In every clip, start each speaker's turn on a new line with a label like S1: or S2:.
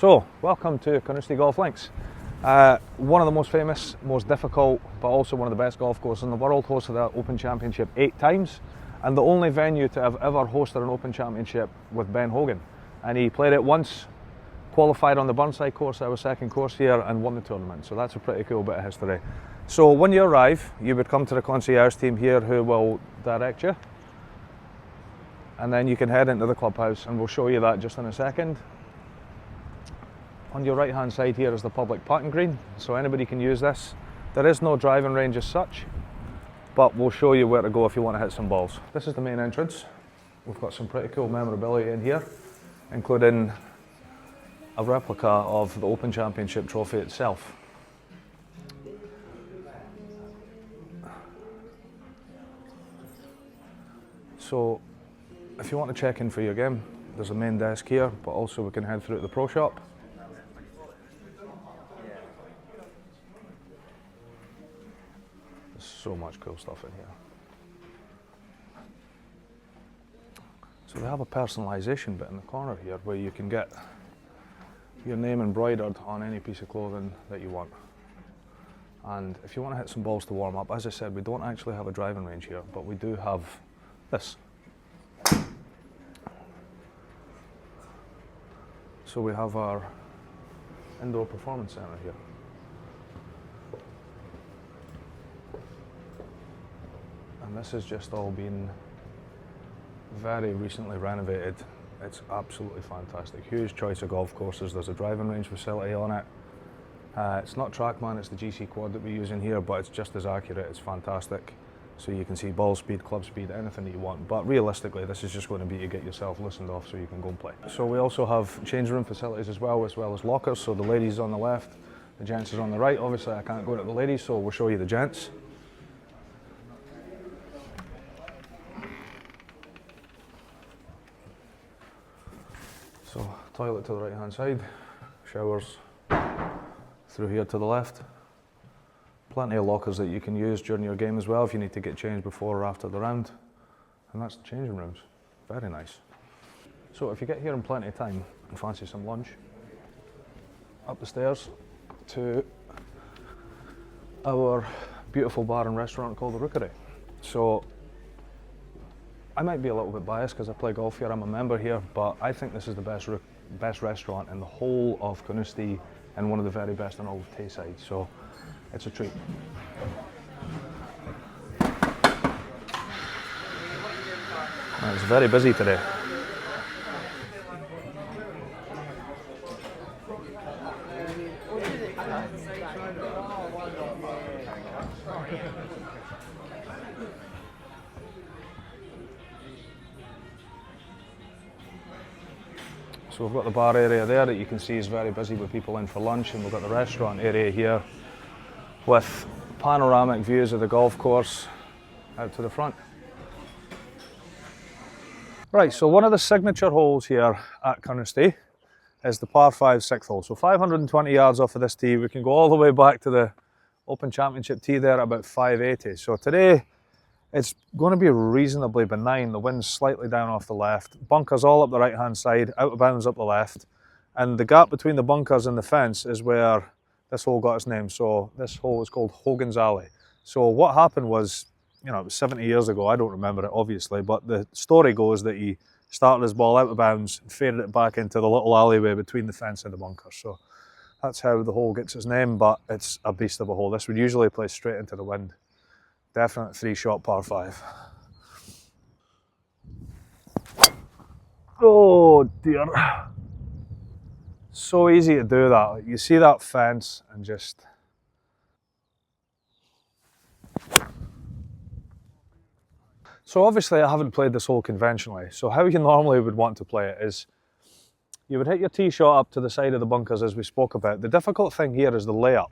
S1: So, welcome to Carnoustie Golf Links. One of the most famous, most difficult, but also one of the best golf courses in the world. Hosted the Open Championship 8 times, and the only venue to have ever hosted an Open Championship with Ben Hogan. And he played it once, qualified on the Burnside course, our second course here, and won the tournament. So that's a pretty cool bit of history. So when you arrive, you would come to the concierge team here who will direct you. And then you can head into the clubhouse, and we'll show you that just in a second. On your right hand side here is the public putting green, so anybody can use this. There is no driving range as such, but we'll show you where to go if you want to hit some balls. This is the main entrance. We've got some pretty cool memorabilia in here, including a replica of the Open Championship trophy itself. So if you want to check in for your game, there's a main desk here, but also we can head through to the pro shop. There's so much cool stuff in here. So they have a personalisation bit in the corner here where you can get your name embroidered on any piece of clothing that you want. And if you want to hit some balls to warm up, as I said, we don't actually have a driving range here, but we do have this. So we have our indoor performance centre here. And this has just all been very recently renovated. It's absolutely fantastic. Huge choice of golf courses. There's a driving range facility on it. It's not TrackMan, it's the GC quad that we use in here, but it's just as accurate. It's fantastic. So you can see ball speed, club speed, anything that you want. But realistically, this is just going to be to get yourself loosened off so you can go and play. So we also have change room facilities as well as lockers. So the ladies on the left, the gents is on the right. Obviously, I can't go to the ladies, so we'll show you the gents. So toilet to the right hand side, showers through here to the left. Plenty of lockers that you can use during your game as well if you need to get changed before or after the round. And that's the changing rooms. Very nice. So if you get here in plenty of time and fancy some lunch, up the stairs to our beautiful bar and restaurant called the Rookery. So I might be a little bit biased because I play golf here, I'm a member here, but I think this is the best restaurant in the whole of Carnoustie and one of the very best in all of Tayside. So it's a treat. And it's very busy today. So we've got the bar area there that you can see is very busy with people in for lunch, and we've got the restaurant area here with panoramic views of the golf course out to the front. Right, so one of the signature holes here at Carnoustie is the par 5 6th hole. So 520 yards off of this tee, we can go all the way back to the Open Championship tee there at about 580. So today it's going to be reasonably benign. The wind's slightly down off the left, bunkers all up the right hand side, out of bounds up the left, and the gap between the bunkers and the fence is where this hole got its name. So this hole is called Hogan's Alley. So what happened was, you know, it was 70 years ago, I don't remember it obviously, but the story goes that he started his ball out of bounds and faded it back into the little alleyway between the fence and the bunkers. So that's how the hole gets its name, but it's a beast of a hole. This would usually play straight into the wind. Definite 3-shot par 5. Oh dear. So easy to do that. You see that fence and just... So obviously I haven't played this hole conventionally. So how you normally would want to play it is you would hit your tee shot up to the side of the bunkers as we spoke about. The difficult thing here is the layup.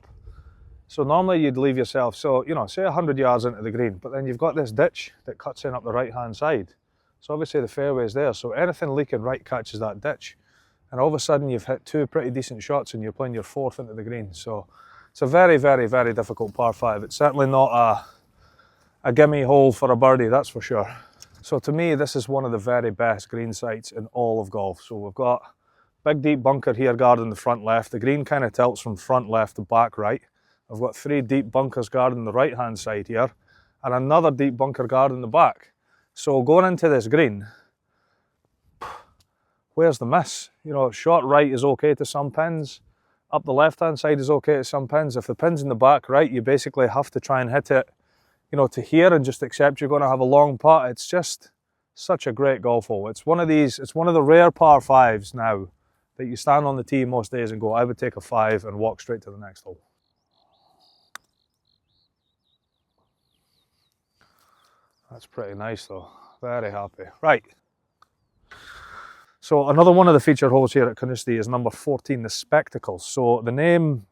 S1: So normally you'd leave yourself, so you know, say 100 yards into the green, but then you've got this ditch that cuts in up the right hand side. So obviously the fairway is there, so anything leaking right catches that ditch. And all of a sudden you've hit 2 pretty decent shots and you're playing your 4th into the green. So it's a very, very, very difficult par 5. It's certainly not a gimme hole for a birdie, that's for sure. So to me, this is one of the very best green sites in all of golf. So we've got Big deep bunker here guarding the front left. The green kind of tilts from front left to back right. I've got 3 deep bunkers guarding the right hand side here, and another deep bunker guarding the back. So going into this green, where's the miss? You know, short right is okay to some pins. Up the left hand side is okay to some pins. If the pin's in the back right, you basically have to try and hit it, you know, to here and just accept you're going to have a long putt. It's just such a great golf hole. It's one of the rare par 5s now that you stand on the tee most days and go, I would take a 5 and walk straight to the next hole. That's pretty nice though. Very happy. Right. So another one of the featured holes here at Carnoustie is number 14, the Spectacles. So the name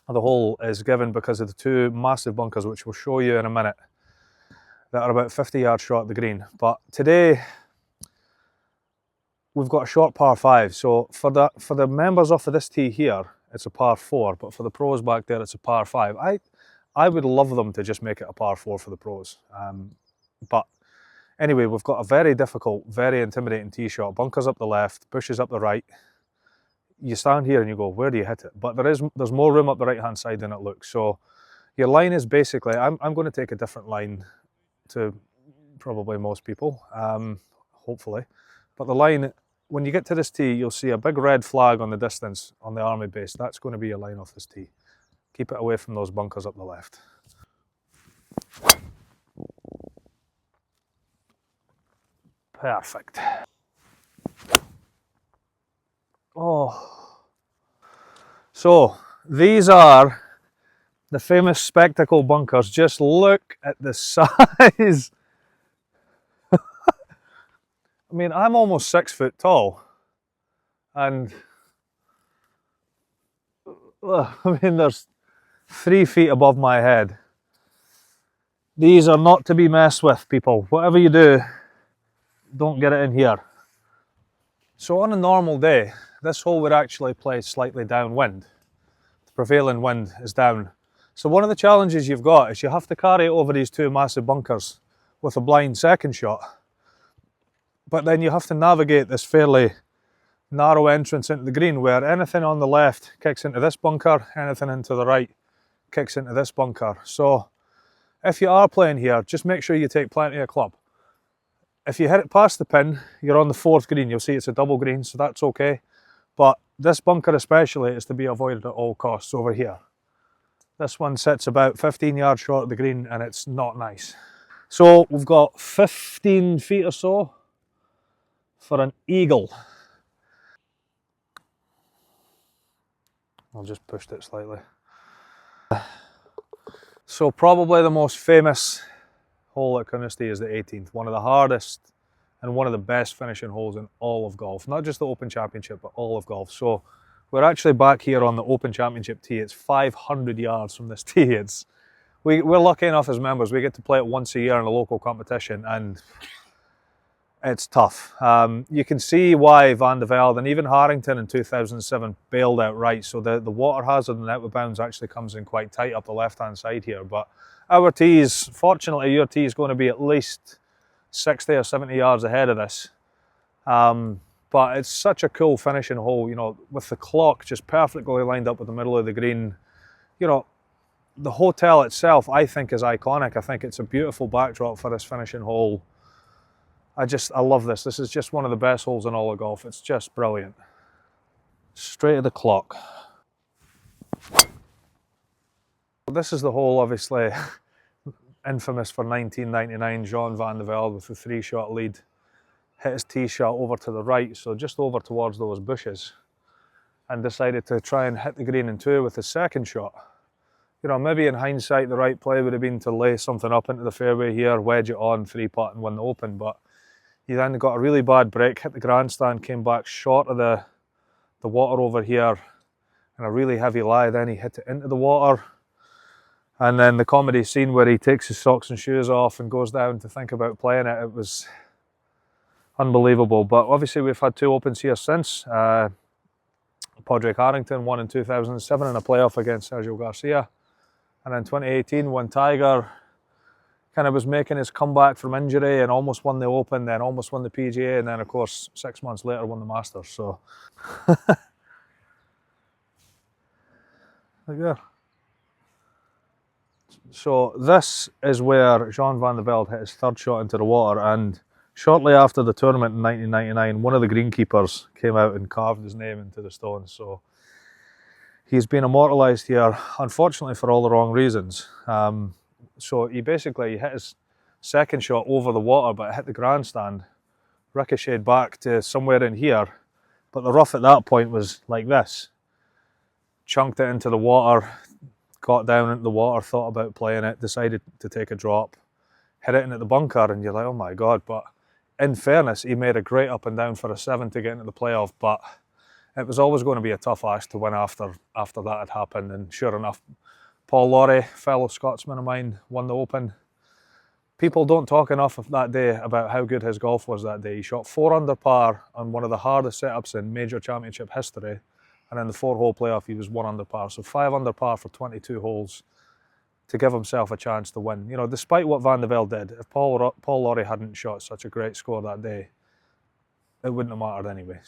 S1: of the hole is given because of the 2 massive bunkers, which we'll show you in a minute, that are about 50 yards short of the green. But today we've got a short par 5. So for the members off of this tee here, it's a par 4, but for the pros back there, it's a par 5. I would love them to just make it a par 4 for the pros. But anyway, we've got a very difficult, very intimidating tee shot. Bunkers up the left, bushes up the right. You stand here and you go, where do you hit it? But there's more room up the right hand side than it looks. So your line is basically, I'm going to take a different line to probably most people, hopefully. But the line, when you get to this tee, you'll see a big red flag on the distance on the army base. That's going to be your line off this tee. Keep it away from those bunkers up the left. Perfect. Oh. So these are the famous Spectacle bunkers. Just look at the size. I mean, I'm almost 6 foot tall, and I mean, there's 3 feet above my head. These are not to be messed with, people. Whatever you do, don't get it in here. So on a normal day, this hole would actually play slightly downwind. The prevailing wind is down. So one of the challenges you've got is you have to carry it over these 2 massive bunkers with a blind second shot. But then you have to navigate this fairly narrow entrance into the green where anything on the left kicks into this bunker, anything into the right kicks into this bunker. So if you are playing here, just make sure you take plenty of club. If you hit it past the pin, you're on the 4th green. You'll see it's a double green, so that's okay. But this bunker especially is to be avoided at all costs over here. This one sits about 15 yards short of the green and it's not nice. So we've got 15 feet or so for an eagle. I'll just push it slightly. So probably the most famous hole at Carnoustie is the 18th, one of the hardest and one of the best finishing holes in all of golf. Not just the Open Championship, but all of golf. So we're actually back here on the Open Championship tee. It's 500 yards from this tee. We're lucky enough as members, we get to play it once a year in a local competition, and it's tough. You can see why Van de Velde and even Harrington in 2007 bailed outright. So the water hazard and out of bounds actually comes in quite tight up the left-hand side here. But our tees, fortunately, your tee is going to be at least 60 or 70 yards ahead of this. But it's such a cool finishing hole, you know, with the clock just perfectly lined up with the middle of the green. You know, the hotel itself, I think, is iconic. I think it's a beautiful backdrop for this finishing hole. I love this. This is just one of the best holes in all of golf. It's just brilliant. Straight at the clock. This is the hole, obviously, infamous for 1999. Jean Van de Velde with the 3-shot lead. Hit his tee shot over to the right, so just over towards those bushes, and decided to try and hit the green in 2 with his second shot. You know, maybe in hindsight, the right play would have been to lay something up into the fairway here, wedge it on, 3-putt and win the Open, but he then got a really bad break, hit the grandstand, came back short of the water over here, and a really heavy lie. Then he hit it into the water, and then the comedy scene where he takes his socks and shoes off and goes down to think about playing it. It was unbelievable. But obviously we've had 2 Opens here since. Padraig Harrington won in 2007 in a playoff against Sergio Garcia, and in 2018 when Tiger kind of was making his comeback from injury and almost won the Open, then almost won the PGA, and then of course 6 months later won the Masters. So look there. So this is where Jean van der Velde hit his third shot into the water, and shortly after the tournament in 1999, one of the greenkeepers came out and carved his name into the stones. So he's been immortalised here, unfortunately for all the wrong reasons. So he basically hit his second shot over the water, but it hit the grandstand, ricocheted back to somewhere in here, but the rough at that point was like this. Chunked it into the water, got down into the water, thought about playing it, decided to take a drop, hit it into the bunker, and you're like, oh my God. But in fairness, he made a great up and down for a 7 to get into the playoff, but it was always going to be a tough ask to win after that had happened. And sure enough, Paul Lawrie, fellow Scotsman of mine, won the Open. People don't talk enough of that day about how good his golf was that day. He shot 4 under par on one of the hardest setups in major championship history. And in the 4-hole playoff, he was 1 under par. So 5 under par for 22 holes to give himself a chance to win. You know, despite what Van der Velde did, if Paul Lawrie hadn't shot such a great score that day, it wouldn't have mattered anyway.